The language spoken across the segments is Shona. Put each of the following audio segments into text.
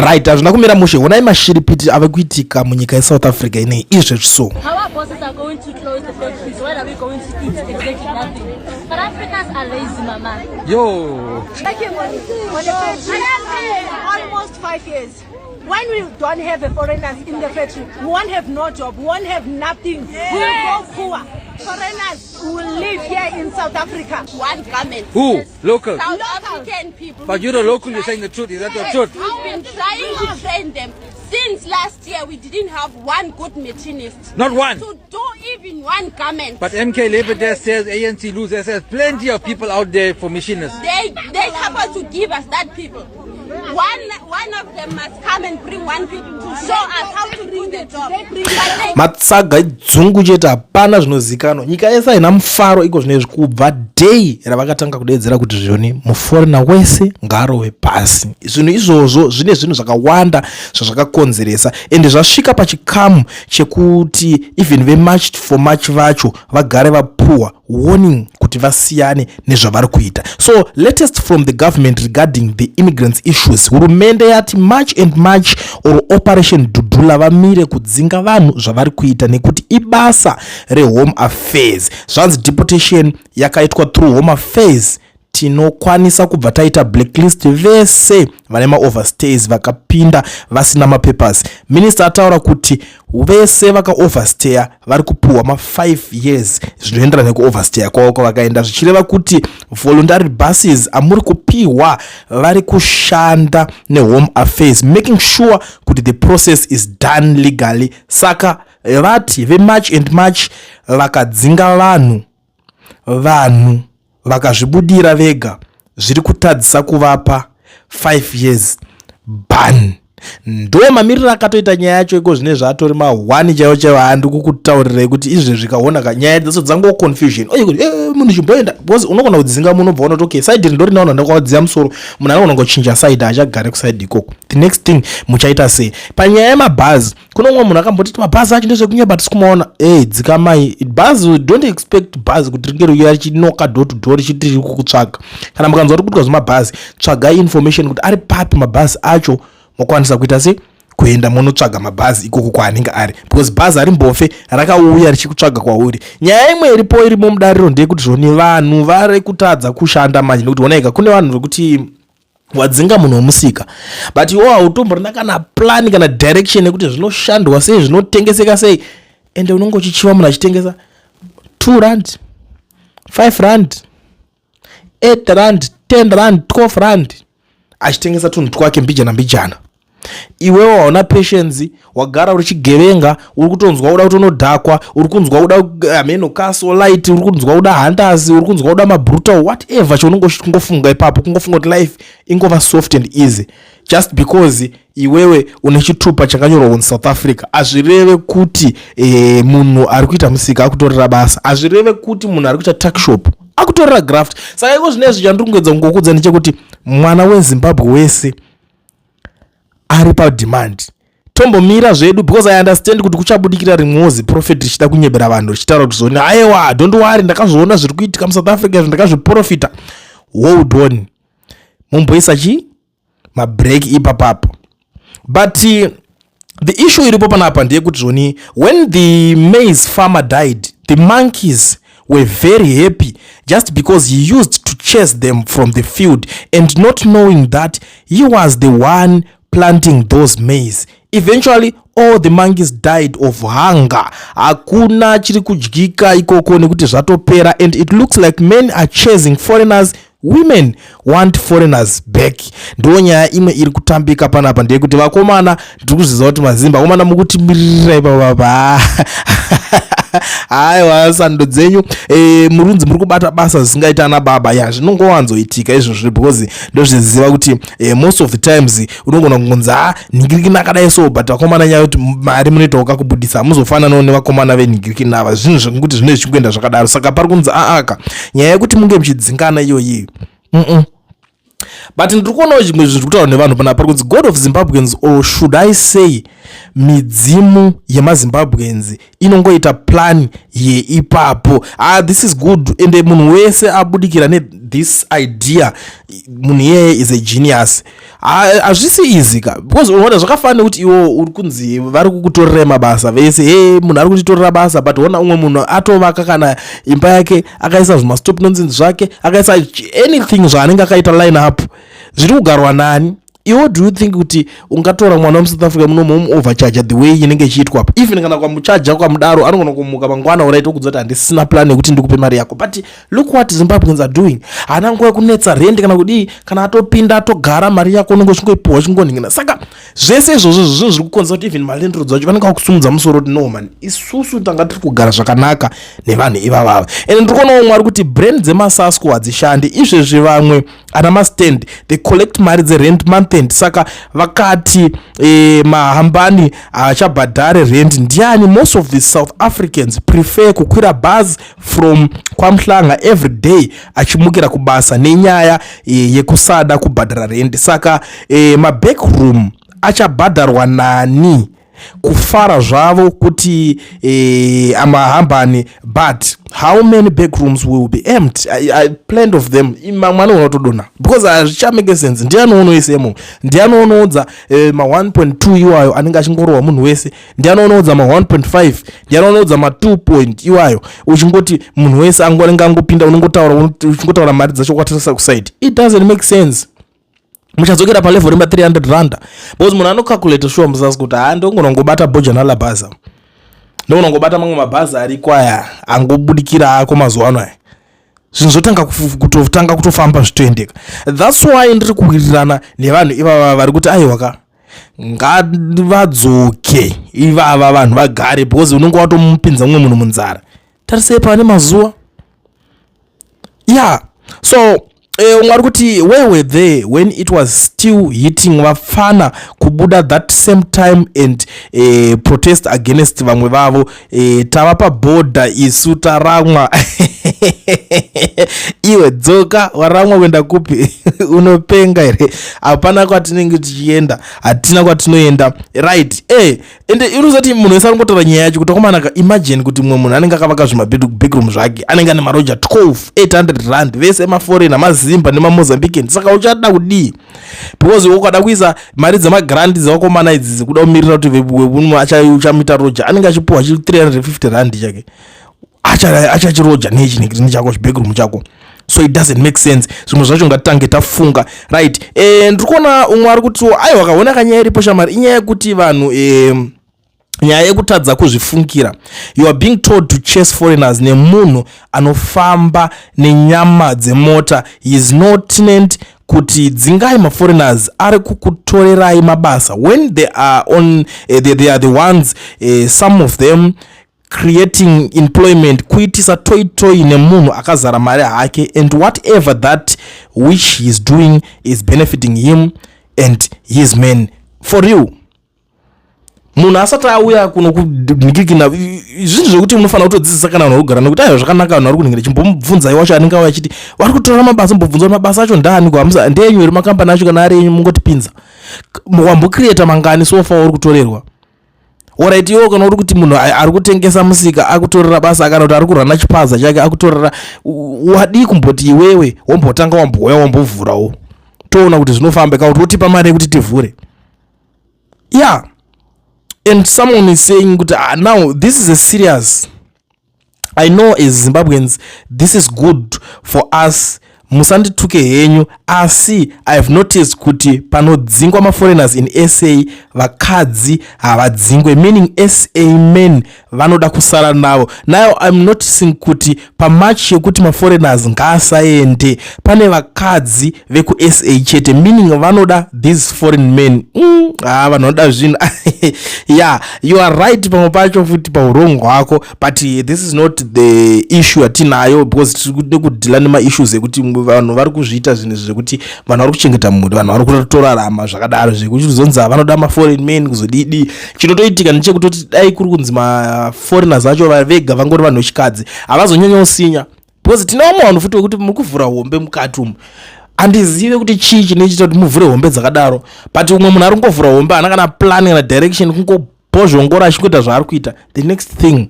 Right, azvina kumira mushe. Onai mashiripiti ave kuitika munyika yeSouth Africa inei izvezvi so. Our bosses are going to close the factories. When are we going to eat? Exactly nothing. But Africans are lazy, mama. Yo. Almost 5 years. When we don't have a foreigners in the factory, we won't have no job, we won't have nothing. We will go poor. Foreigners will live here in South Africa. One government. Who? Local. South African people. But you're the local, you're saying the truth. Is that the truth? We've been trying to train them. Since last year, we didn't have one good machinist. Not one. To do even one garment. But MK Labour Desk says, ANC loses, says plenty of people out there for machinists. They supposed to give us that people. One of them must come and bring one people to show us how to do the job. Matsaga dzungu chete hapana zvinozikanwa. Nyika yese haina mufaro iko zvinezvi kubva day ravakatanga kudedzera kuti zvoni muforeigner wese ngaarove pasi. Zvinhu izvozvo zvine zvinhu zvakawanda zvazvakakonzeresa ende zvasvika pachikamu chekuti even vemarched for march vacho vagare vapuwa warning kuti vasiyane nezvavari kuita. So latest from the government regarding the immigrants issues, hurumende yati march and march or operation dudula vamire kudzinga vanhu zvavari kuita nekuti ibasa rehome affairs. Zvanzi deportation yakaitwa through home affairs. Tinokwanisa kubva taita blacklist vese vane maoverstays vakapinda vasina mapapers. Minister ataura kuti vese vaka overstaya vari kupuwa ma5 years zvinoenderana nekuoverstaya kwavo kwavakaenda, zvichireva kuti voluntary buses amuri kupiwa vari kushanda nehome affairs, making sure kuti the process is done legally. Saka vati vemarch and march vakadzinga vanhu vakazvibudira vega zviri kutadzisa kuvapa 5 years ban. Ndo mamiriro akatoita nyaya yacho iko zvine zvatori ma1 chaiwo chaiwo handi kukutaurirai kuti izvi zvikaona kanyaya dzaso dzango confusion. Oye kuti munhu chimboenda because unogona kudzinga munhu bva unoti okay side ndori naona ndakwadziya musoro munhu anogona kungochinja side achagare kuside ikoko. The next thing muchaita sei panyaya yemabhazi. Kuno mumwe munhu akamboti mabhazi acho ndezvekunya but sikumaona dzikamai bhazi don't expect bhazi kuti ringe riuya richinoka door to door richiti riri kukutsvaga. Kana mukanzwa kuti kuitwa zvemabhazi tsvagai information kuti ari papi mabhazi acho mokwanisa kuita sei kuenda munotsvaga mabhazi ikoko kwaanenge ari because bhazi ari mbofe rakauya richikutsvaga kwauri. Nyaya imwe iripo irimo mudariro ndeyekuti zvoni vanhu vari kutadza kushanda manje nekuti onaika kune vanhu vekuti wadzinga munhu womusika but iwo hautomborina kana plan kana direction yekuti zvinoshandwa sei zvinotengeseka sei ende unonge uchichiva munhu achitengesa 2 rand 5 rand 8 rand 10 rand 12 rand achitengesa tunhu twake mbijana. Iwewo hauna patience, wagara uri chigevenga, uri kutonzwa uda kutonodhakwa, uri kunzwa uda ameno castle light, uri kunzwa uda handasi, uri kunzwa uda mabrutal whatever chaunongo kungofunga ipapo, kungofunga kuti life ingova soft and easy just because iwewe une chitupa chakanyorwa in South Africa. Azvireve kuti munhu ari kuita musika akutorera basa, azvireve kuti munhu ari kuita tuck shop akutorera graft. Saka iko zvinezvi chandingedza kungokudza ndechekuti mwana weZimbabwe wese ari pa demand. Tombomira zvedu because I understand kuti kuchabudikira rimwozi profit richida kunyebera vanhu richitaura kuti zoni aiwa don't worry ndakazvoona zviri kuitika mu South Africa ndakazviprofita. Hold on. Mumboisa ma break ipapapo. But the issue iripo panapa ndeyekuti zoni when the maize farmer died the monkeys were very happy just because he used to chase them from the field and not knowing that he was the one planting those maize. Eventually all the monkeys died of hunger. Hakuna chiri kudyika ikoko nekuti zvatopera and it looks like men are chasing foreigners. Women want foreigners back. Ndo nyaya imwe iri kutambika panapa ndeyekuti vakomana ndiri kuzviziva kuti mazimba vakomana mukuti mirira ipapa aiwa sando dzenyu murunzi muri kubata basa zisingaita ana baba ya zvinongowanzoitika izvozvo because ndozviziva kuti most of the times unongona kungonza ningirikina akadai so but vakomana nyaya kuti mari munoita ukakubudisa muzofananawo nevakomana veningirikina ava zvinhu zvekuti zvine zvichikuenda zvakadaro. Saka pari kunzi aka nyaya yekuti munge muchidzingana iyoyi but ndiri kuonawo chimwe zvinhu zviri kutaura nevanhu panapa pari kunzi God of Zimbabweans or should I say midzimu yemazimbabwenzi inongoita plan ipapo. This is good, and munhu wese abudikira this idea munhu iyeye is a genius. Hazvisi easy ka, because unoona zvakafanira kuti iwo uri kunzi vari kukutorera mabasa vese, munhu ari kutitorera basa, but ona umwe munhu atovaka kana imba yake akaisa zvimastop nonsense zvake, akaisa anything zvaanenge akaita line up zviri kugarwa nani. What do you think kuti ungatora mwana wa South Africa muno overcharge the way inenge ichiitwa hapo? Even kana kwamucharge kwamudaro anogona kumuka mangwana uraita kudzoti handisina plan yekuti ndikupe mari yako. But look what Zimbabweans are doing. Hana nguva kunetsa rent kana kudii, kana atopinda atogara mari yako unenge uchingoipiwa uchingoningina. Saka zvese izvozvo zvinhu zviri kukonza kuti even malendrods vacho vanenge vakusumudza musoro kuti no man, isusu tanga tiri kugara zvakanaka nevanhu ivavava. And ndiri kuona umwe ari kuti brand dzemasasco hadzishandi. Izvezvi vamwe ana mastand they collect mari dzerent month end. Saka vakati mahambani achabhadhare rent ndiani. Most of the South Africans prefer kukwira bus from kwamhlanga every day achimukira kubasa nenyaya yekusada kubhadhara rent. Saka mabackroom achabhadharwa nani kufara zvavo kuti amahambani, but how many backrooms will be empty? Plenty of them. Mwana unotodona because azvichamake sense. Ndiani unoisemo, ndiani unoudza ma 1.2 iwayo anenge achingorowa munhu wese, ndiani unoudza ma 1.5, ndiani unoudza ma 2 point iwayo uchingoti munhu wese angorenga angopinda uchingotaura mari dzacho kwatarisa kuside. It doesn't make sense. Muchadzokera pa level rema 300 rand because munhu anocalculate sure muzasi kuti ndongobata boja nalabhaza, ndongobata mamwe mabhaza ari kwaya angobudikira ako mazuva ano aya, zvinhu zvotanga kutofamba zvitoendeka. That's why ndiri kuwirirana nevanhu ivava vari kuti aiwaka ngavadzoke ivava vanhu vagare, because unenge watomupinza mumwe munhu munzara. Tarisei pane mazuva so umwari kuti where were they when it was still hitting vafana kubuda that same time and protest against vamwe vavo. Tava pa border isu taramwa iwe dzoka waramwa kuenda kupi? Unopenga here? Hapana kwatinenge tichienda, hatina kwatinoenda, right? Ende iruzati munhu wese aringotora nyaya yacho kuti akomanaka imagine kuti mumwe munhu anenge akavaka zvima bedroom zvake anenge ane maroja 12,800 rand vese maforeigner mazimba nemamozambican. Saka uchada kudii? Because ukada kuisa mari dzemagrandi dzevakomana idzi kuda kumirira kuti wemunhu uchamita roja anenge achipuwa 350 rand chake achachiroja nechinhu chako chibedroom chako. So it doesn't make sense. Zvimwe zvacho ngatitange tafunga, right? Ndiri kuona umwe ari kuti aiwa kaona kanyaya iripo shamari, inyaya yekuti vanhu nyaya yekutadza kuzvifungira. You are being told to chase foreigners nemunhu anofamba nenyama dzemota. He is not meant kuti dzingai maforeigners ari kukutorerai mabasa when they are on they are the ones some of them creating employment, kuitisa toy nemunhu akazara mari hake, and whatever that which he is doing is benefiting him and his men. For you munhu asati auya kuno kunikikina zvinhu zvokuti munofanira kutodzidzisa kana vanhu kugara nokuti ayo zvakanaka vanhu vari kuningira chimbomubvunzai wacho anenge auya achiti vari kutora mabasa, mbobvunza mabasa acho ndani kuhamisa ndenyu iri makambani acho kana ari enyu mungotipinza wambocreata mangani sofa uri kutorerwa. Alright, iwo kana uri kuti munhu ari kutengesa musika akutorera basa kana kuti ari kurana chipaza chake akutorera, wadi kumboti iwewe wambotanga wambouya wambovhurawo toona kuti zvinofamba kana kuti wotipa mari yekuti tivhure. And someone is saying now this is a serious, I know as Zimbabweans this is good for us, musandituke henyu, asi I have noticed kuti panodzingwa maforeigners in SA vakadzi havadzingwe, meaning SA men vanoda kusara navo. Now I'm noticing kuti pamachi yekuti maforeigners ngaasaende pane vakadzi veku SA chete, meaning vanoda these foreign men. Vanoda zvinhu. You are right pamwe pacho futi paurongo hwako, but this is not the issue atinayo, because tiri kudhila nema issues ekuti vanhu vari kuzviita zvinhu zvekuti vanhu vari kuchengeta mhuri, vanhu vari kutorarama zvakadaro zvekuchizonzi vanoda maforeign men kuzodidi. Chinotoitika ndechekutoti dai kuri kunzi maforeigners acho vega vangori vanhu vechikadzi havazonyanya usinya, because tinawo vanhu futi vekuti muri kuvhura hombe mukati umu andizive kuti chii chinoita kuti muvhure hombe dzakadaro, but umwe munhu ari kungovhura hombe ana kana plan kana direction, kungobhozhongora achingoita zvaari kuita. The next thing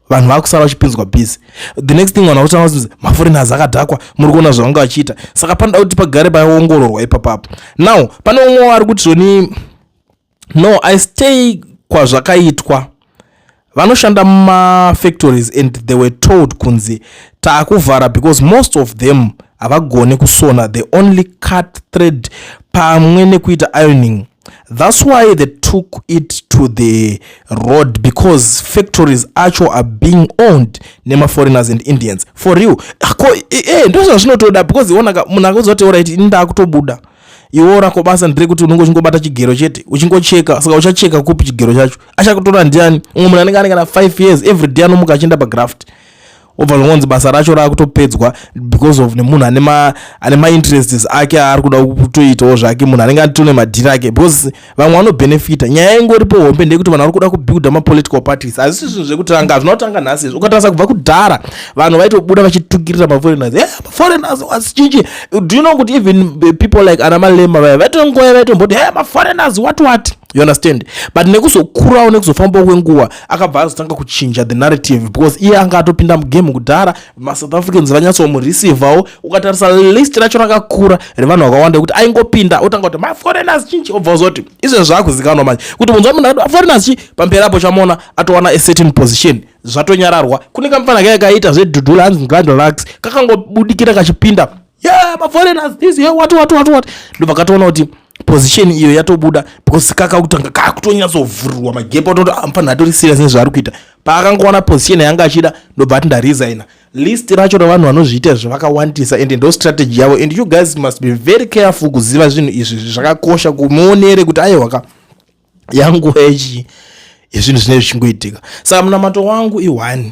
vanhu vakusara vachipinzwa busy. The next thing vanhu vakutanga kuti maforeigners akadhakwa, muri kuona zvavanga vachiita. Saka panoda kuti pagare paongororwa ipapapo. Now pane umwe ari kuti zvoni no, I stay kwazvakaitwa. Vanoshanda mumafactories and they were told kunzi taakuvhara because most of them havagone kusona, they only cut thread pamwe nekuita ironing. That's why they took it to the road, because factories actually are being owned nema foreigners and Indians. For you, ndozo zvinotoda, because munhu akuzote alright inda akutobuda iora kobasa ndiri kuti unongo chingobata chigero chete uchingocheka, saka uchacheka kupi chigero chacho achakutora ndiani? Umwe munhu anenge ane kana 5 years every day anomuka achienda pagraft, obva zvonzi basa racho raakutopedzwa because of nemunhu ane ma-interests ake ari kuda kutoitawo zvake, munhu anenge atone madhiri ake, because vamwe vanobenefita. Nyaya ingoripo hombe ndekuti vanhu vari kuda kubuilda ma-political parties. Hazisi zvinhu zvekutanga, hazvinotanga nhasi izvi. Ukatarisa kubva kudhara vanhu vaitobuda vachitukirira ma-foreigners. Ma-foreigners wasichinji. Do you know kuti even people like Anamalema vaitongoya vaitomboti ma-foreigners what? You understand? But nekuzokurawo nekuzofamba kwenguva akabva azotanga kuchinja the narrative, because iye anga atopinda mugame kudhara, ma-South Africans vanyatsomureceivawo. Ukatarisa list racho rakakura revanhu vakawanda kuti aingopinda otanga kuti ma-foreigners chinchi, obva uzoti izvo zvaakuzikanwa manje kuti munzwa munhu akati ma-foreigners chi, pamperapo chamona atowana a certain position zvatonyararwa. Kune kamufana kaya kaita zvedhudhula hanzi Gladolax kakangobudikira kachipinda ma-foreigners this what ndobva katoona kuti position iyo yatobuda, because kakakutanga kakutonyatsobvurwa magepo atoto amfana atori serious nezvaari kuita. Paakangowana position yanga achida ndobva ati ndaresigna. List racho ravanhu vanozviita zvavakawandisa, and ndo strategy yavo, and you guys must be very careful kuziva zvinhu izvi zvakakosha kumuonere kuti aiwaka yanguva yechi yezvinhu zvinenge zvichingoitika. Saka munamato wangu i1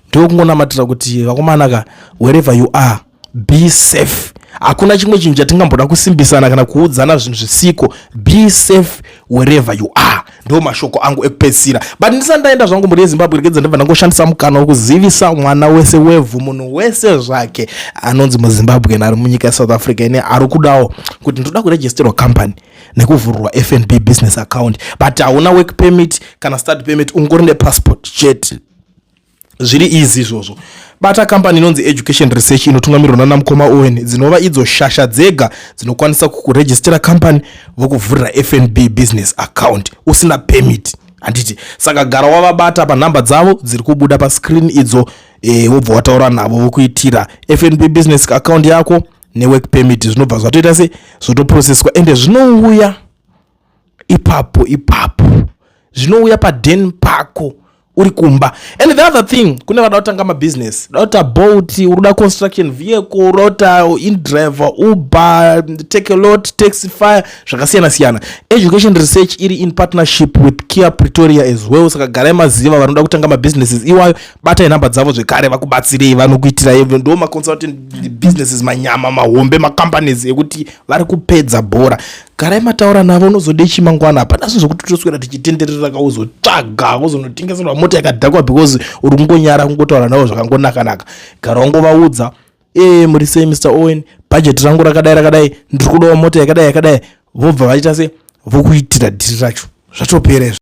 ndokungonamatira kuti vakomanaka, wherever you are, be safe. Hakuna chimwe chinhu chatingamboda kusimbisana kana kuudzana zvinhu zvisiko. Be safe wherever you are. Ndo mashoko angu ekupedzisira. But ndisandaenda zvangu muri Zimbabwe rekedza ndabva ndangoshandisa mukana wokuzivisa mwana wese wevhu, munhu wese zvake anonzi muZimbabwe ari munyika yeSouth Africa ine ari kudawo kuti ndoda kuregisterwa company nekuvhurwa FNB business account, but hauna work permit kana study permit, ungori nepassport chete. Zviri easy izvozvo. Bata company inonzi Education Research inotungamirirwa nana Mukoma Owen, dzinova idzo shasha dzega dzinokwanisa kukuregistera company vokuvhurira FNB business account usina permit. Handiti saka gara wavabata panhamba dzavo dziri kubuda pascreen idzo, wobva wataura navo vokuitira FNB business account yako nework permit zvinobva zvatoita se zvotoprocesswa, ende zvinouya ipapo zvinouya paden pako uri kumba. And the other thing, kune vada kutanga mabusiness, dauta boat, uruda construction vehicle, uruda in-driver, Uber, take a lot, taxify, zvakasiyana. Education Research iri in partnership with Kia Pretoria as well. Saka gara maziva vanoda kutanga mabusinesses iwayo, bata inamba dzavo zvekare vakubatsirei, vanokuitira even ndo ma-consultant businesses manyama, mahombe, ma-companies ekuti vari kupedza bhora. Gara mataura navo unozode chimangwana. Hapana zvinhu zvokuti toswera tichitenderera kauzotsvaga kuzonotengeserwa mota yakadhakwa because uri kungonyara kungotaura navo zvakangonaka. Gara wangovaudza muri sei Mr. Owen, budget rangu rakadai ndiri kudawo mota yakadai, vobva vaita se vokuitira dhiri racho zvatopera.